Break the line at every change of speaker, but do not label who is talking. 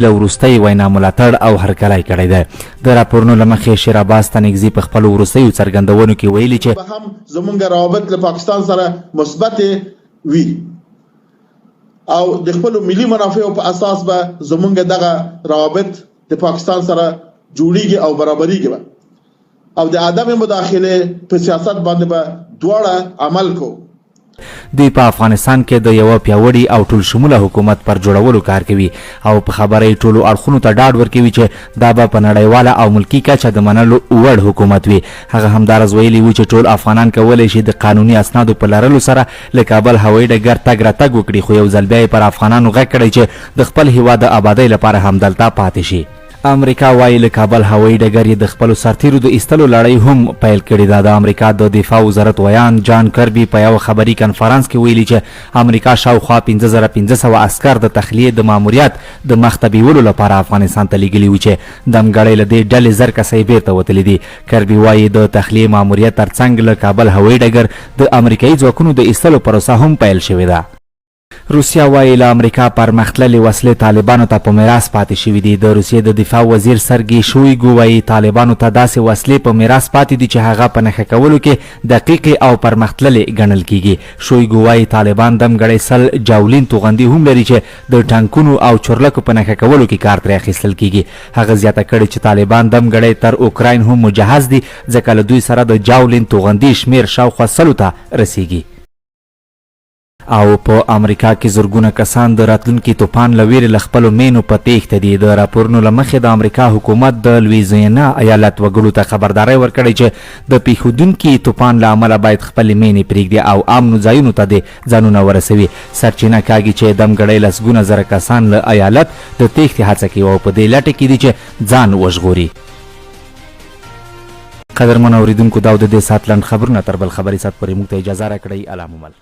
له وروستۍ وینا ملاتړ او هرکلی کړی دی. د راپورونو له مخې شیر عباس تنګزي په خپلو وروستیو څرګندونو کې ویلي چې
هم زمونږ روابط له پاکستان سره مثبت وي او د خپل ملي منافعو په اساس به زمونږ دغه روابط د پاکستان سره جوړیږي او برابرېږي او د عدم مداخله په سیاست باندې به دواړه عمل کوو.
دوی په افغانستان کې د یوه پیاوړي او ټول شموله حکومت پر جوړولو کار کوي او په خبره یې ټولو اړخونو ته ډاډ ورکوي چې دا به په نړیواله او ملکي کچه د منلو وړ حکومت وي. هغه همدارز ویلي وو چې ټول افغانان کولی شي د قانوني اسنادو په لرلو سره له کابل هوایي ډګر تګ راتګ وکړي، خو یو ځل بیا یې پر افغانانو غږ کړی چې د خپل هیواد د آبادۍ لپاره همدلته پاتې شي. امریکا وایي له کابل هوایي ډګر یې د خپلو سرتیرو د ایستلو لړۍ هم پیل کړې ده. د امریکا د دفاع وزارت ویان جان کربي په یو خبري کنفرانس کې ویلي چې امریکا شاوخوا 5500 عسکر د تخلیې د ماموریت د مخته بیولو لپاره افغانستان ته لیږلي وو چې دمګړۍ له دې ډلې زر کسۍ بیرته وتلي دي. کربي وایي د تخلیې ماموریت ترڅنګ له کابل هوایي ډګر د امریکایي ځواکونو د ایستلو پروسه هم پیل شوې ده. روسیا وایي له امریکا پرمختللې وسلې طالبانو ته په میراث پاتې شوي دي. د روسیې د دفاع وزیر سرګي شویګو وایي طالبانو ته داسې وسلې په میراث پاتې دي چې هغه په نښه کولو کې دقیقې او پرمختللې ګڼل کیږي. شویګو وایي طالبان دمګړۍ 100 جاولین توغندي هم لري چې د ټانکونو او چورلکو په نښه کولو کې کار ترې اخیستل کیږي. هغه زیاته کړې چې طالبان دمګړۍ تر اوکراین هم مجهز دي ځکه له دوی سره د جاولین توغندي شمیر شاوخوا 100 ته رسیږي. او په امریکا کې زرګونه کسان د راتلونکي طوفان له ویرې له خپلو مینو په تیښته دي. د راپورونو له مخې د امریکا حکومت د لویزیانا ایالت وګړو ته خبرداری ورکړی چې د پیښودونکي طوفان له امله باید خپلې مینې پرېږدي او امنو ځایونو ته دې ځانونه ورسوي. سرچینه کاږي چې دمګړۍ لسګونه زره کسان له ایالت د تیښتې هڅه کوي او په دې لټه کې دي چې ځان وژغوري. قدرمن اوریدونکو دا د دې ساعت لنډ خبرونه تر بل خبري ساعت پورې موږ ته اجازه راکړئ. الله مو مل.